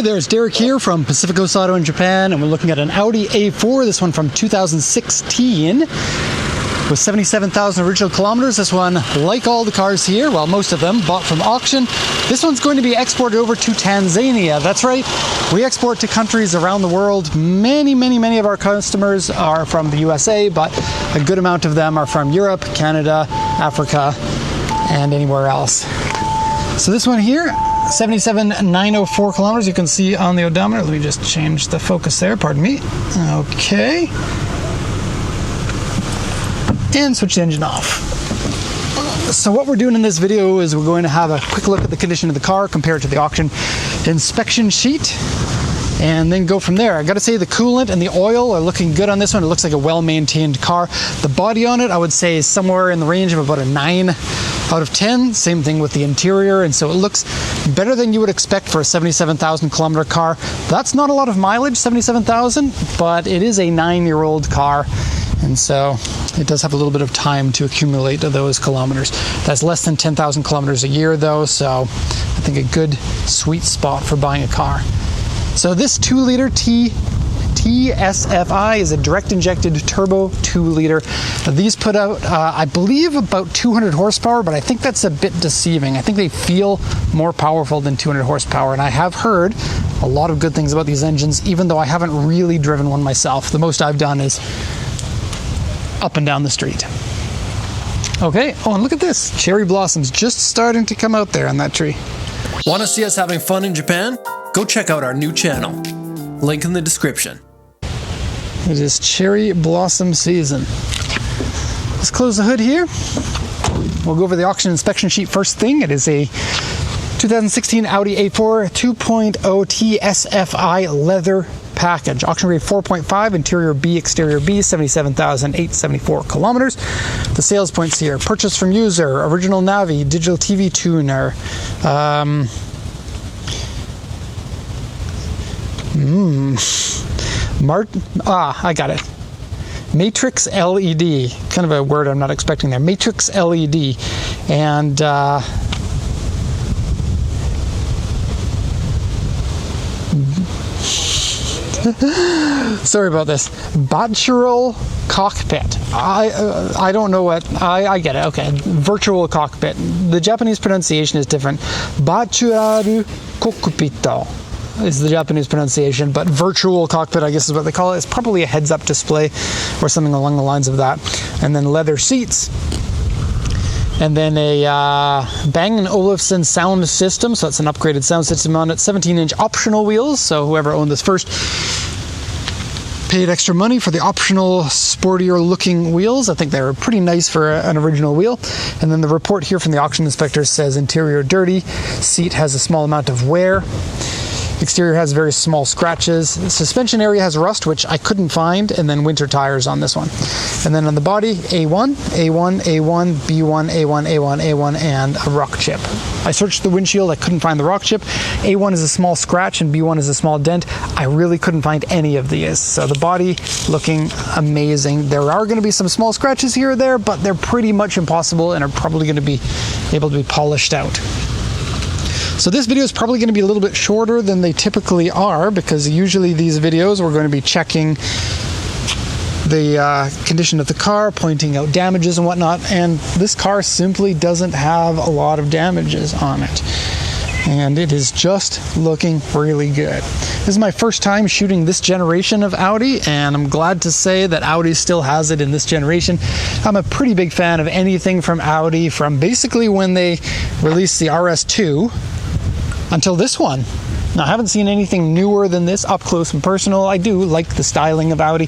there's Derek here from Pacific Coast Auto in Japan, and we're looking at an Audi A4, this one from 2016, with 77,000 original kilometers. This one, like all the cars here, well, most of them, bought from auction. This one's going to be exported over to Tanzania. That's right, we export to countries around the world. Many of our customers are from the USA, but a good amount of them are from Europe, Canada, Africa, and anywhere else. So this one here, 77,904 kilometers, you can see on the odometer. Let me just change the focus there, pardon me. Okay. And switch the engine off. So what we're doing in this video is we're going to have a quick look at the condition of the car compared to the auction inspection sheet, and then go from there. I gotta say the coolant and the oil are looking good on this one. It looks like a well-maintained car. The body on it, I would say, is somewhere in the range of about a 9 out of 10. Same thing with the interior, and so it looks better than you would expect for a 77,000 kilometer car. That's not a lot of mileage, 77,000, but it is a 9-year-old car, and so it does have a little bit of time to accumulate those kilometers. That's less than 10,000 kilometers a year though, so I think a good sweet spot for buying a car. So this 2-liter TSFI is a direct injected turbo 2-liter. These put out, I believe, about 200 horsepower, but I think that's a bit deceiving. I think they feel more powerful than 200 horsepower, and I have heard a lot of good things about these engines, even though I haven't really driven one myself. The most I've done is up and down the street. Okay, oh, and look at this. Cherry blossoms just starting to come out there on that tree. Want to see us having fun in Japan? Go check out our new channel. Link in the description. It is cherry blossom season. Let's close the hood here. We'll go over the auction inspection sheet first thing. It is a 2016 Audi A4 2.0 TSFI leather package. Auction rate 4.5, interior B, exterior B, 77,874 kilometers. The sales points here: purchase from user, original Navi, digital TV tuner, I got it. Matrix LED, kind of a word I'm not expecting there. Matrix LED, and sorry about this. Bachelor cockpit. I don't know what. I get it. Okay, virtual cockpit. The Japanese pronunciation is different. Bachelor cockpito is the Japanese pronunciation, but virtual cockpit, I guess, is what they call it. It's probably a heads-up display or something along the lines of that. And then leather seats. And then a Bang & Olufsen sound system, so it's an upgraded sound system on it. 17-inch optional wheels, so whoever owned this first paid extra money for the optional sportier looking wheels. I think they were pretty nice for an original wheel. And then the report here from the auction inspector says interior dirty, seat has a small amount of wear. Exterior has very small scratches. The suspension area has rust, which I couldn't find, and then winter tires on this one. And then on the body, A1, A1, A1, B1, A1, A1, A1, and a rock chip. I searched the windshield, I couldn't find the rock chip. A1 is a small scratch and B1 is a small dent. I really couldn't find any of these. So the body looking amazing. There are going to be some small scratches here or there, but they're pretty much impossible and are probably going to be able to be polished out. So this video is probably going to be a little bit shorter than they typically are, because usually these videos we're going to be checking the condition of the car, pointing out damages and whatnot, and this car simply doesn't have a lot of damages on it. And it is just looking really good. This is my first time shooting this generation of Audi, and I'm glad to say that Audi still has it in this generation. I'm a pretty big fan of anything from Audi, from basically when they released the RS2 until this one. Now, I haven't seen anything newer than this up close and personal. I do like the styling of Audi,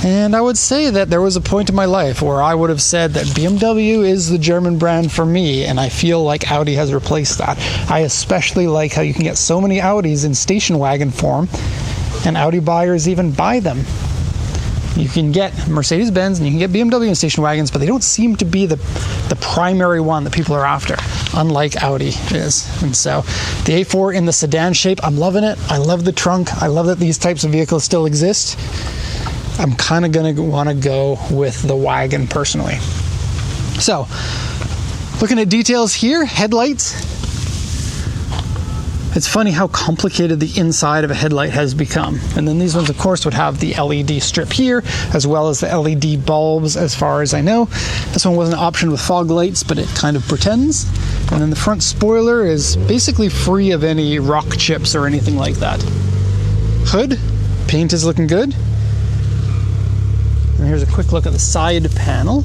and I would say that there was a point in my life where I would have said that BMW is the German brand for me, and I feel like Audi has replaced that. I especially like how you can get so many Audis in station wagon form, and Audi buyers even buy them. You can get Mercedes-Benz and you can get BMW in station wagons, but they don't seem to be the primary one that people are after, unlike Audi is. And so the A4 in the sedan shape, I'm loving it. I love the trunk. I love that these types of vehicles still exist. I'm kind of going to want to go with the wagon personally. So, looking at details here, headlights. It's funny how complicated the inside of a headlight has become. And then these ones, of course, would have the LED strip here, as well as the LED bulbs, as far as I know. This one wasn't an option with fog lights, but it kind of pretends. And then the front spoiler is basically free of any rock chips or anything like that. Hood, paint is looking good. And here's a quick look at the side panel.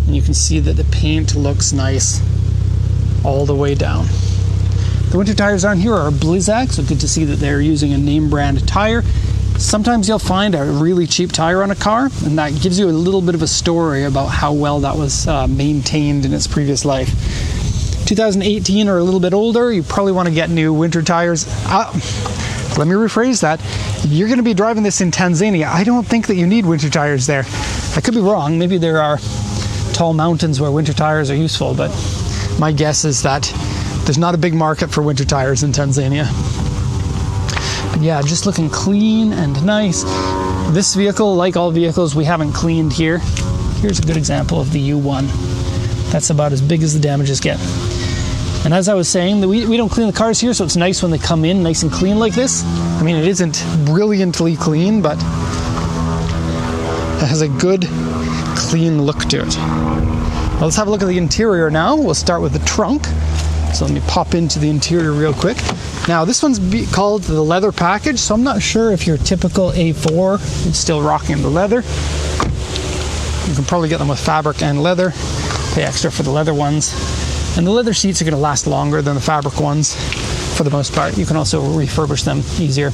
And you can see that the paint looks nice all the way down. The winter tires on here are Blizzak, so good to see that they're using a name brand tire. Sometimes you'll find a really cheap tire on a car, and that gives you a little bit of a story about how well that was maintained in its previous life. 2018 or a little bit older, you probably want to get new winter tires. Let me rephrase that. You're going to be driving this in Tanzania. I don't think that you need winter tires there. I could be wrong. Maybe there are tall mountains where winter tires are useful, but my guess is that there's not a big market for winter tires in Tanzania. But yeah, just looking clean and nice. This vehicle, like all vehicles we haven't cleaned here, here's a good example of the U1. That's about as big as the damages get. And as I was saying, we don't clean the cars here, so it's nice when they come in nice and clean like this. I mean, it isn't brilliantly clean, but it has a good, clean look to it. Well, let's have a look at the interior now. We'll start with the trunk. So let me pop into the interior real quick. Now this one's called the leather package, so I'm not sure if your typical A4 is still rocking the leather. You can probably get them with fabric and leather. Pay extra for the leather ones. And the leather seats are going to last longer than the fabric ones for the most part. You can also refurbish them easier.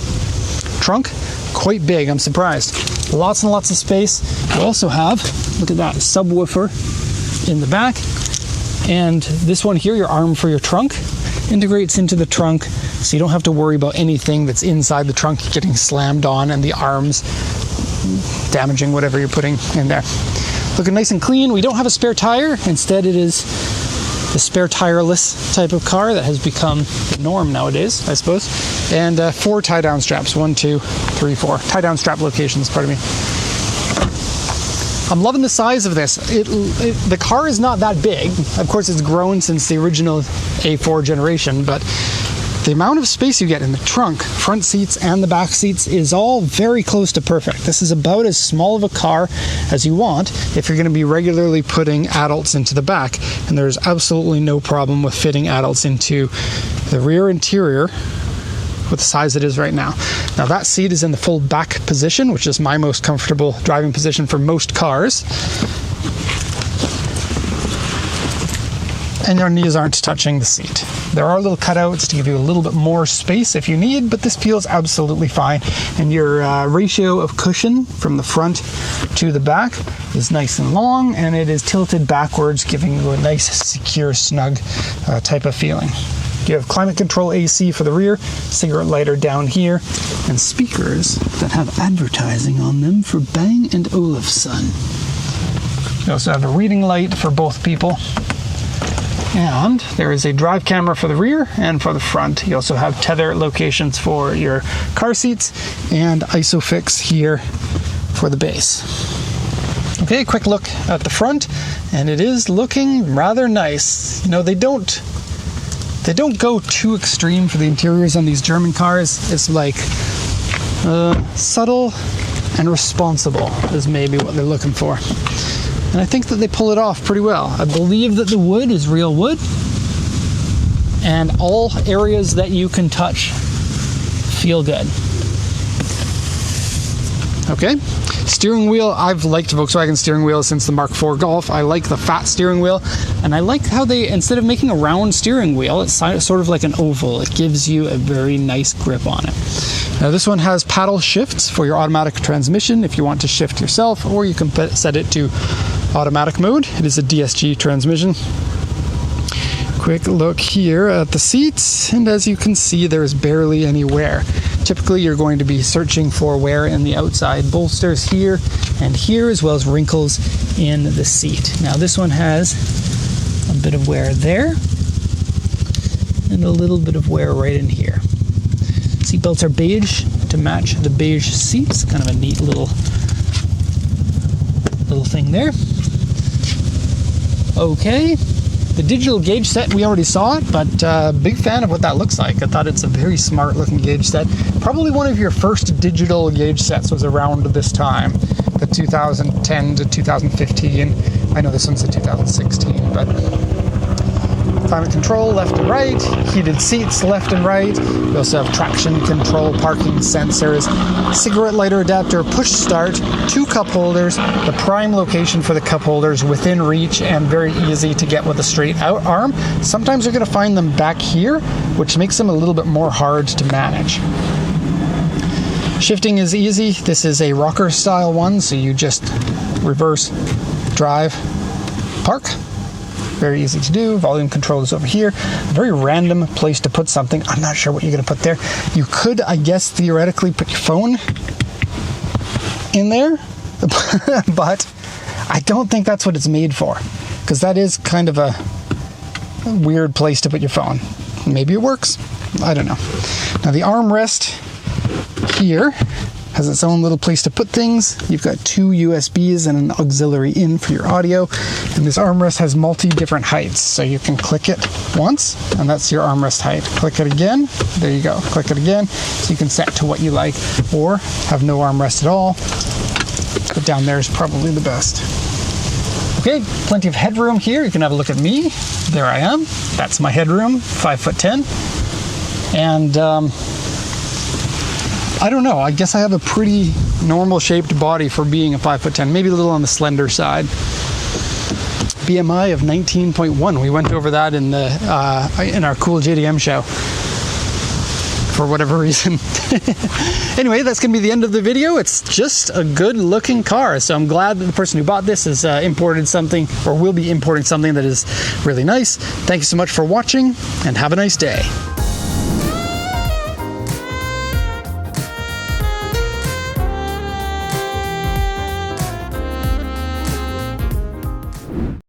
Trunk, quite big, I'm surprised. Lots and lots of space. You also have, look at that, subwoofer in the back. And this one here, your arm for your trunk, integrates into the trunk, so you don't have to worry about anything that's inside the trunk getting slammed on and the arms damaging whatever you're putting in there. Looking nice and clean. We don't have a spare tire. Instead, it is the spare tireless type of car that has become the norm nowadays, I suppose. And 4 tie-down straps. 1, 2, 3, 4. Tie-down strap locations, pardon me. I'm loving the size of this. The car is not that big. Of course, it's grown since the original A4 generation, but the amount of space you get in the trunk, front seats and the back seats, is all very close to perfect. This is about as small of a car as you want if you're going to be regularly putting adults into the back, and there's absolutely no problem with fitting adults into the rear interior with the size it is right now. Now that seat is in the full back position, which is my most comfortable driving position for most cars. And your knees aren't touching the seat. There are little cutouts to give you a little bit more space if you need, but this feels absolutely fine. And your ratio of cushion from the front to the back is nice and long, and it is tilted backwards, giving you a nice, secure, snug type of feeling. You have climate control AC for the rear, cigarette lighter down here, and speakers that have advertising on them for Bang & Olufsen. You also have a reading light for both people. And there is a drive camera for the rear and for the front. You also have tether locations for your car seats and ISOFIX here for the base. Okay, quick look at the front, and it is looking rather nice. You know, they don't go too extreme for the interiors on these German cars. It's like subtle and responsible is maybe what they're looking for. And I think that they pull it off pretty well. I believe that the wood is real wood, and all areas that you can touch feel good. Okay, steering wheel. I've liked Volkswagen steering wheels since the Mark IV Golf. I like the fat steering wheel, and I like how they, instead of making a round steering wheel, it's sort of like an oval. It gives you a very nice grip on it. Now this one has paddle shifts for your automatic transmission if you want to shift yourself, or you can set it to automatic mode. It is a DSG transmission. Quick look here at the seats, and as you can see, there's barely any wear. Typically you're going to be searching for wear in the outside bolsters here and here, as well as wrinkles in the seat. Now this one has a bit of wear there and a little bit of wear right in here. Seat belts are beige to match the beige seats. Kind of a neat little thing there. Okay, The digital gauge set, we already saw it, but big fan of what that looks like. I thought it's a very smart looking gauge set. Probably one of your first digital gauge sets was around this time, the 2010 to 2015. I know this one's a 2016, but climate control left and right, heated seats left and right. We also have traction control, parking sensors, cigarette lighter adapter, push start, 2 cup holders, the prime location for the cup holders within reach and very easy to get with a straight out arm. Sometimes you're going to find them back here, which makes them a little bit more hard to manage. Shifting is easy. This is a rocker style one, so you just reverse, drive, park. Very easy to do. Volume control is over here. A very random place to put something. I'm not sure what you're going to put there. You could, I guess, theoretically put your phone in there, but I don't think that's what it's made for, because that is kind of a weird place to put your phone. Maybe it works. I don't know. Now the armrest here has its own little place to put things. You've got 2 USBs and an auxiliary in for your audio. And this armrest has different heights. So you can click it once, and that's your armrest height. Click it again, there you go. Click it again, so you can set to what you like, or have no armrest at all. But down there is probably the best. Okay, plenty of headroom here. You can have a look at me. There I am. That's my headroom, 5'10". And I don't know, I guess I have a pretty normal shaped body for being a 5'10", maybe a little on the slender side. BMI of 19.1. We went over that in our cool JDM show for whatever reason. Anyway, that's going to be the end of the video. It's just a good looking car, so I'm glad that the person who bought this has imported something, or will be importing something that is really nice. Thank you so much for watching, and have a nice day.